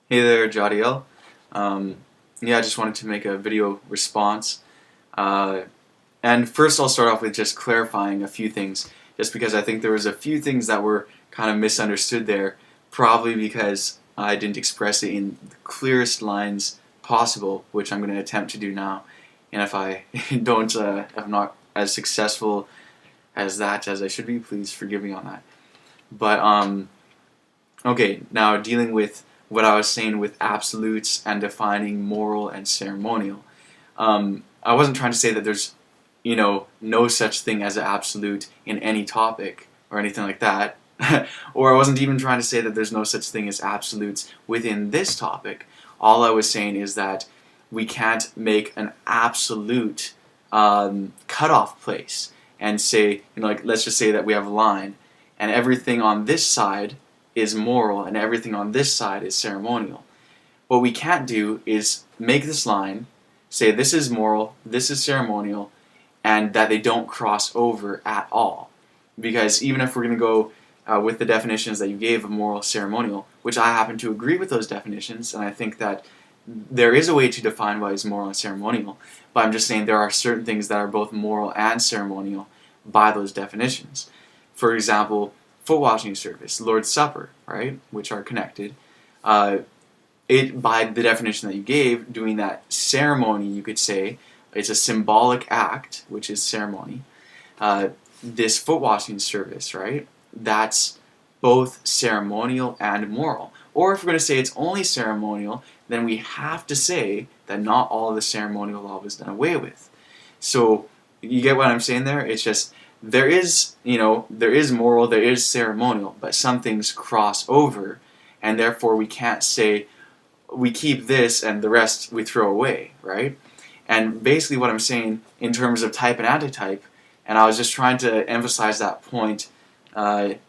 Hey there, Jadiel. Yeah, I just wanted to make a video response. Uh, and first, I'll start off with just clarifying a few things, just because I think there was a few things that were kind of misunderstood there, probably because I didn't express it in the clearest lines possible, which I'm going to attempt to do now. And if I don't, if I'm not as successful as that as I should be, please forgive me on that. But okay, now dealing with what I was saying with absolutes and defining moral and ceremonial. I wasn't trying to say that there's, no such thing as an absolute in any topic or anything like that. Or I wasn't even trying to say that there's no such thing as absolutes within this topic. All I was saying is that we can't make an absolute cutoff place and say, like let's just say that we have a line and everything on this side is moral and everything on this side is ceremonial. What we can't do is make this line, say this is moral, this is ceremonial, and that they don't cross over at all. Because even if we're going to go with the definitions that you gave of moral, ceremonial, which I happen to agree with those definitions, and I think that there is a way to define what is moral and ceremonial, but I'm just saying there are certain things that are both moral and ceremonial by those definitions. For example, foot washing service, Lord's Supper, right, which are connected. It by the definition that you gave, doing that ceremony, you could say it's a symbolic act, which is ceremony. This foot washing service, right, that's both ceremonial and moral. Or if we're going to say it's only ceremonial, then we have to say that not all of the ceremonial law was done away with. So you get what I'm saying there? It's just there is moral, there is ceremonial, but some things cross over, and therefore we can't say we keep this and the rest we throw away, right? And basically what I'm saying in terms of type and antitype, and I was just trying to emphasize that point, and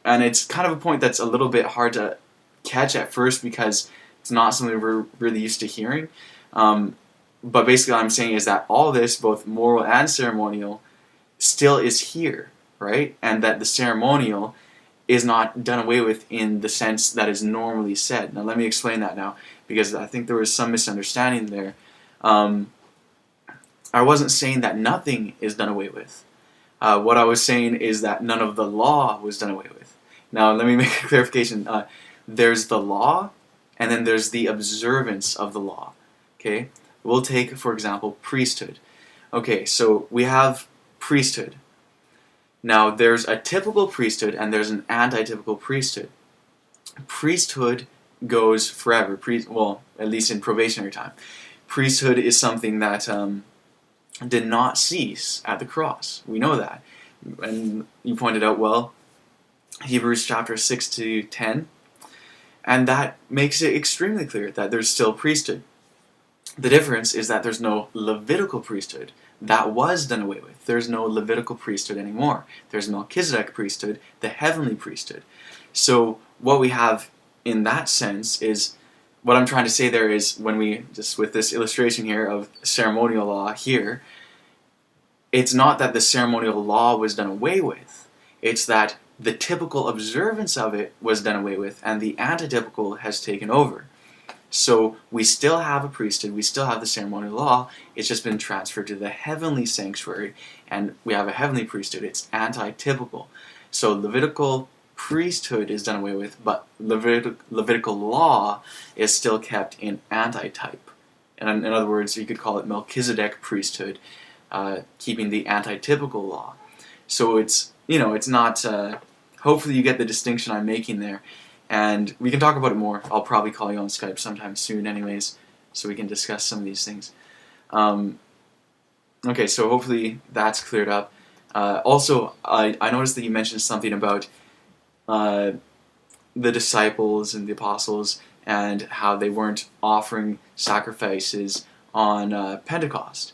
it's kind of a point that's a little bit hard to catch at first because it's not something we're really used to hearing. But basically what I'm saying is that all this, both moral and ceremonial, still is here, right? And that the ceremonial is not done away with in the sense that is normally said. Now let me explain that now, because I think there was some misunderstanding there. I wasn't saying that nothing is done away with. What I was saying is that none of the law was done away with. Now let me make a clarification. There's the law, and then there's the observance of the law. Okay? We'll take, for example, priesthood. Okay, so we have priesthood. Now, there's a typical priesthood and there's an antitypical priesthood. Priesthood goes forever, well, at least in probationary time. Priesthood is something that did not cease at the cross. We know that. And you pointed out, well, Hebrews chapter 6 to 10, and that makes it extremely clear that there's still priesthood. The difference is that there's no Levitical priesthood. That was done away with. There's no Levitical priesthood anymore. There's Melchizedek priesthood, the heavenly priesthood. So what we have in that sense is, what I'm trying to say there is, when we, just with this illustration here of ceremonial law here, it's not that the ceremonial law was done away with. It's that the typical observance of it was done away with, and the antitypical has taken over. So we still have a priesthood, we still have the ceremonial law, it's just been transferred to the heavenly sanctuary, and we have a heavenly priesthood. It's anti-typical. So Levitical priesthood is done away with, but Levitical law is still kept in antitype. And in other words, you could call it Melchizedek priesthood, keeping the anti-typical law. So it's, it's not, hopefully you get the distinction I'm making there. And we can talk about it more. I'll probably call you on Skype sometime soon anyways, so we can discuss some of these things. Okay, so hopefully that's cleared up. Also, I noticed that you mentioned something about the disciples and the apostles and how they weren't offering sacrifices on Pentecost.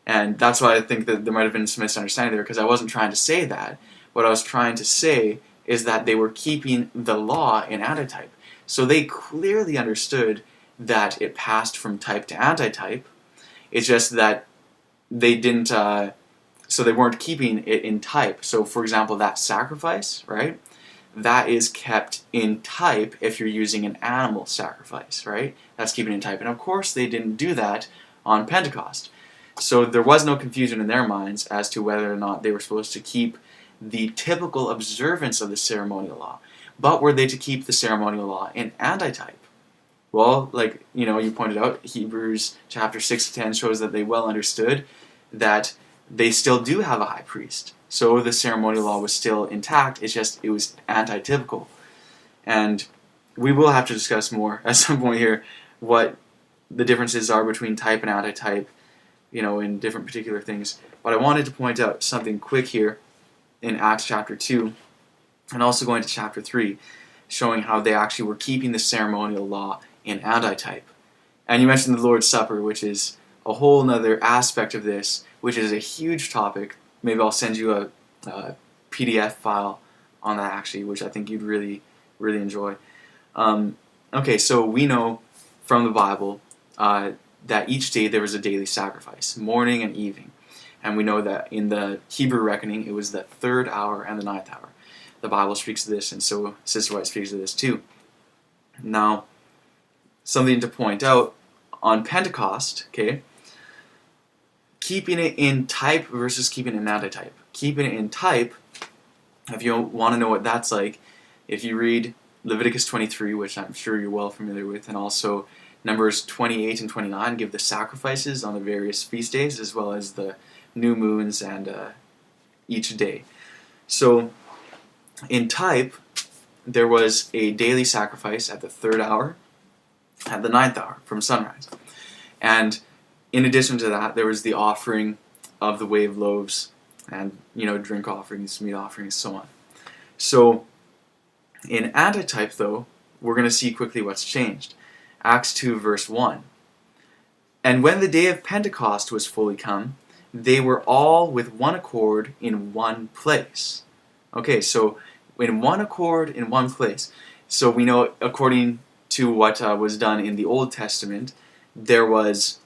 And that's why I think that there might have been some misunderstanding there, because I wasn't trying to say that. What I was trying to say is that they were keeping the law in antitype. So they clearly understood that it passed from type to antitype. It's just that they didn't, so they weren't keeping it in type. So for example, that sacrifice, right? that is kept in type if you're using an animal sacrifice, right? That's keeping in type. And of course they didn't do that on Pentecost. So there was no confusion in their minds as to whether or not they were supposed to keep the typical observance of the ceremonial law. But were they to keep the ceremonial law in antitype? Well, like you pointed out, Hebrews chapter 6 to 10 shows that they well understood that they still do have a high priest. So the ceremonial law was still intact, it's just it was anti-typical. And we will have to discuss more at some point here what the differences are between type and antitype, in different particular things. But I wanted to point out something quick here in Acts chapter 2 and also going to chapter 3, showing how they actually were keeping the ceremonial law in antitype. And you mentioned the Lord's Supper, which is a whole nother aspect of this, which is a huge topic. Maybe I'll send you a PDF file on that actually, which I think you'd really, really enjoy. Okay, so we know from the Bible that each day there was a daily sacrifice, morning and evening. And we know that in the Hebrew reckoning, it was the 3rd hour and the 9th hour. The Bible speaks of this, and so Sister White speaks of this too. Now, something to point out, on Pentecost, okay, keeping it in type versus keeping it in antitype. Keeping it in type, if you want to know what that's like, if you read Leviticus 23, which I'm sure you're well familiar with, and also Numbers 28 and 29 give the sacrifices on the various feast days, as well as the new moons and each day. So, in type, there was a daily sacrifice at the 3rd hour, at the 9th hour, from sunrise. And in addition to that, there was the offering of the wave loaves and, drink offerings, meat offerings, so on. So, in antitype, though, we're going to see quickly what's changed. Acts 2, verse 1. And when the day of Pentecost was fully come, they were all with one accord in one place. Okay, so in one accord in one place. So we know, according to what was done in the Old Testament, there was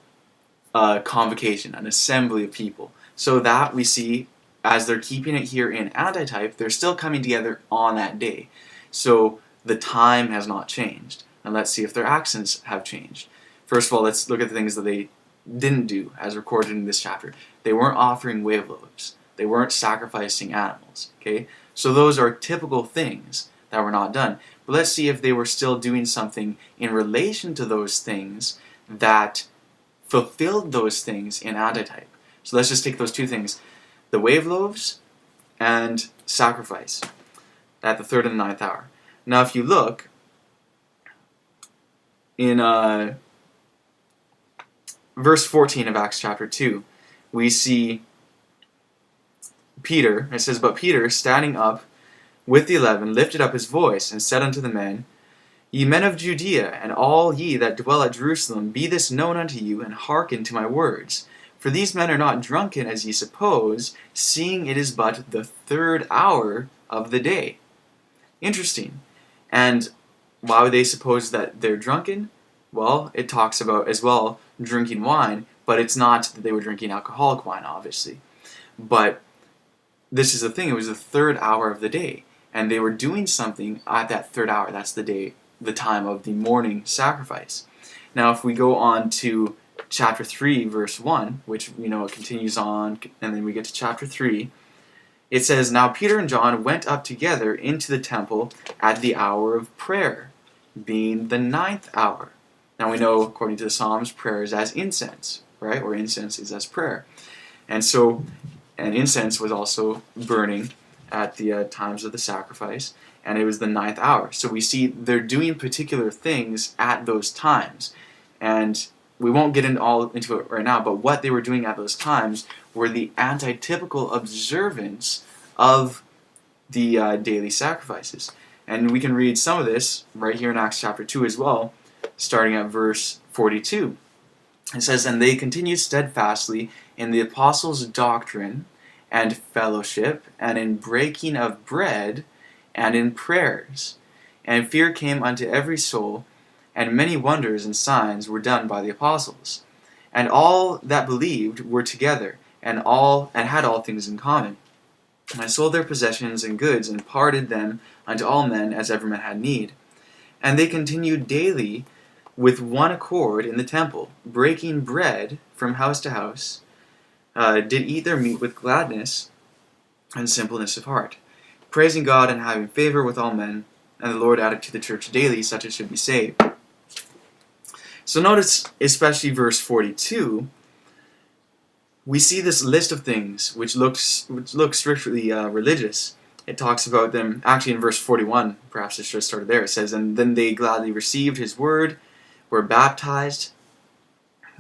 a convocation, an assembly of people. So that we see, as they're keeping it here in antitype, they're still coming together on that day. So the time has not changed. And let's see if their actions have changed. First of all, let's look at the things that they didn't do, as recorded in this chapter. They weren't offering wave loaves. They weren't sacrificing animals. Okay, so those are typical things that were not done. But let's see if they were still doing something in relation to those things that fulfilled those things in antitype. So let's just take those two things, the wave loaves and sacrifice at the 3rd and 9th hour. Now if you look in verse 14 of Acts chapter 2, we see Peter, it says, But Peter, standing up with the 11, lifted up his voice, and said unto the men, Ye men of Judea, and all ye that dwell at Jerusalem, be this known unto you, and hearken to my words. For these men are not drunken, as ye suppose, seeing it is but the 3rd hour of the day. Interesting. And why would they suppose that they're drunken? Well, it talks about, as well, drinking wine, but it's not that they were drinking alcoholic wine, obviously. But this is the thing, it was the 3rd hour of the day, and they were doing something at that 3rd hour. That's the day, the time of the morning sacrifice. Now, if we go on to chapter 3, verse 1, which, it continues on, and then we get to chapter 3, it says, Now Peter and John went up together into the temple at the hour of prayer, being the 9th hour. Now we know, according to the Psalms, prayer is as incense, right? Or incense is as prayer. And incense was also burning at the times of the sacrifice, and it was the 9th hour. So we see they're doing particular things at those times. And we won't get into it right now, but what they were doing at those times were the antitypical observance of the daily sacrifices. And we can read some of this right here in Acts chapter 2 as well, starting at verse 42. It says, And they continued steadfastly in the apostles' doctrine and fellowship, and in breaking of bread, and in prayers. And fear came unto every soul, and many wonders and signs were done by the apostles. And all that believed were together, and had all things in common. and sold their possessions and goods, and parted them unto all men as every man had need. And they continued daily with one accord in the temple, breaking bread from house to house, did eat their meat with gladness and simpleness of heart, praising God and having favor with all men. And the Lord added to the church daily such as should be saved. So notice, especially verse 42, we see this list of things which looks strictly religious. It talks about them, actually in verse 41, perhaps it should have started there. It says, and then they gladly received his word, were baptized,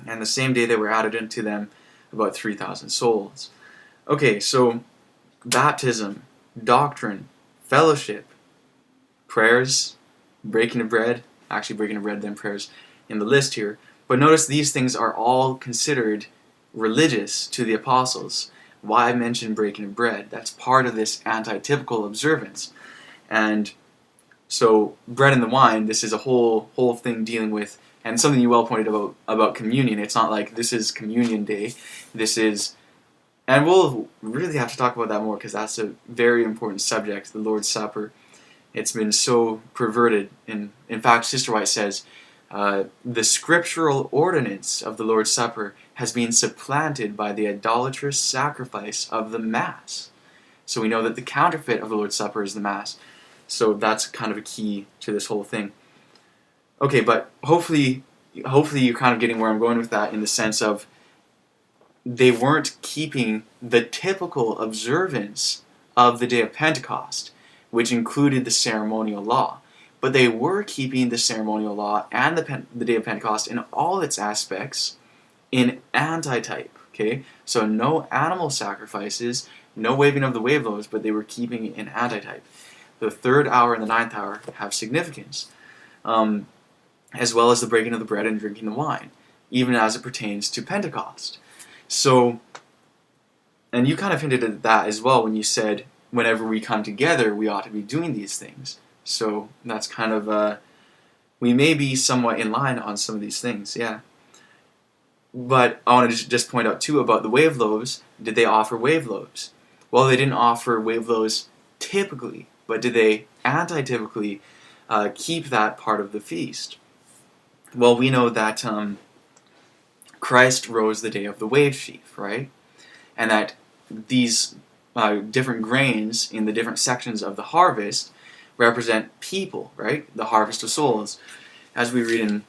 and the same day they were added unto them about 3,000 souls. Okay, so baptism, doctrine, fellowship, prayers, breaking of bread, actually breaking of bread, then prayers in the list here. But notice these things are all considered religious to the apostles. Why mention breaking of bread? That's part of this antitypical observance. And so bread and the wine, this is a whole thing dealing with, and something you well pointed about communion. It's not like this is communion day. This is, and we'll really have to talk about that more because that's a very important subject, the Lord's Supper. It's been so perverted. In fact, Sister White says, the scriptural ordinance of the Lord's Supper has been supplanted by the idolatrous sacrifice of the Mass. So we know that the counterfeit of the Lord's Supper is the Mass. So that's kind of a key to this whole thing. Okay, but hopefully you're kind of getting where I'm going with that, in the sense of they weren't keeping the typical observance of the day of Pentecost, which included the ceremonial law. But they were keeping the ceremonial law and the day of Pentecost in all its aspects in antitype. Okay, so no animal sacrifices, no waving of the wave loaves, but they were keeping it in antitype. The third hour and the ninth hour have significance, as well as the breaking of the bread and drinking the wine, even as it pertains to Pentecost. So, and you kind of hinted at that as well when you said, whenever we come together, we ought to be doing these things. So that's kind of, we may be somewhat in line on some of these things, yeah. But I want to just point out too about the wave loaves. Did they offer wave loaves? Well, they didn't offer wave loaves typically, but did they antitypically keep that part of the feast? Well, we know that Christ rose the day of the wave sheaf, right? And that these different grains in the different sections of the harvest represent people, right? The harvest of souls. As we read in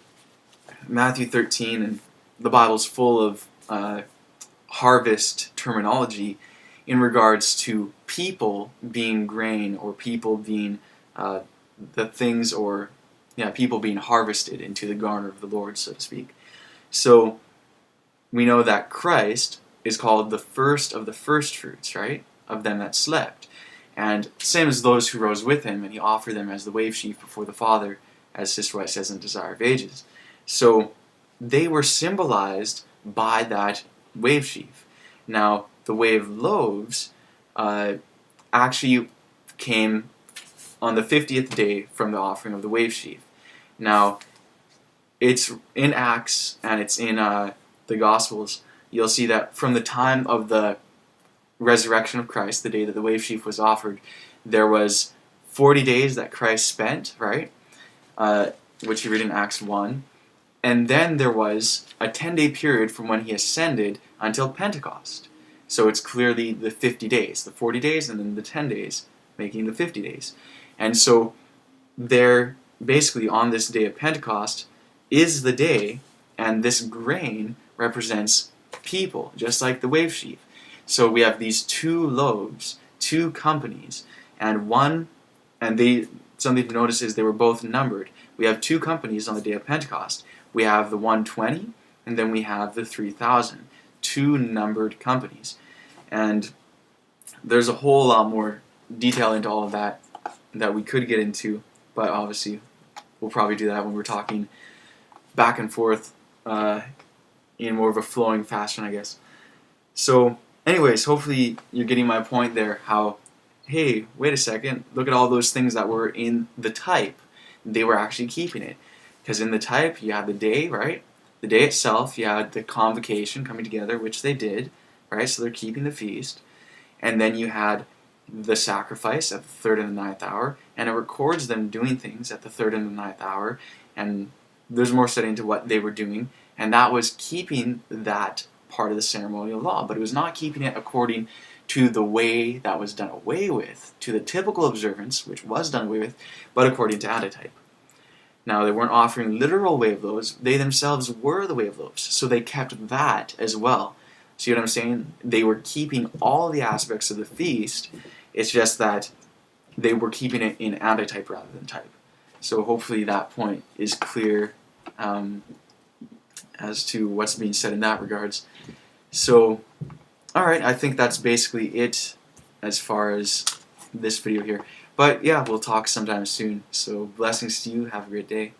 Matthew 13, and the Bible's full of harvest terminology in regards to people being grain, or people being the things, or people being harvested into the garner of the Lord, so to speak. So we know that Christ is called the first of the first fruits, right? Of them that slept. And same as those who rose with him, and he offered them as the wave sheaf before the Father, as Sister White says in Desire of Ages. So they were symbolized by that wave sheaf. Now, the wave loaves actually came on the 50th day from the offering of the wave sheaf. Now, it's in Acts and it's in the Gospels. You'll see that from the time of the resurrection of Christ, the day that the wave sheaf was offered, there was 40 days that Christ spent, right? Which you read in Acts 1. And then there was a 10-day period from when he ascended until Pentecost. So it's clearly the 50 days, the 40 days, and then the 10 days, making the 50 days. And so there, basically on this day of Pentecost, is the day, and this grain represents people, just like the wave sheaf. So we have these two loaves, two companies, and something to notice is they were both numbered. We have two companies on the day of Pentecost. We have the 120, and then we have the 3,000, two numbered companies. And there's a whole lot more detail into all of that we could get into, but obviously we'll probably do that when we're talking back and forth in more of a flowing fashion, I guess. So anyways, hopefully you're getting my point there, how, hey, wait a second, look at all those things that were in the type. They were actually keeping it. Because in the type, you had the day, right? The day itself, you had the convocation coming together, which they did, right? So they're keeping the feast. And then you had the sacrifice at the third and the ninth hour, and it records them doing things at the third and the ninth hour, and there's more study into what they were doing, and that was keeping that part of the ceremonial law, but it was not keeping it according to the way that was done away with, to the typical observance, which was done away with, but according to antitype. Now, they weren't offering literal wave loaves, they themselves were the wave loaves, so they kept that as well. See what I'm saying? They were keeping all the aspects of the feast, it's just that they were keeping it in antitype rather than type. So hopefully that point is clear as to what's being said in that regards. So, alright, I think that's basically it as far as this video here. But yeah, we'll talk sometime soon. So blessings to you. Have a great day.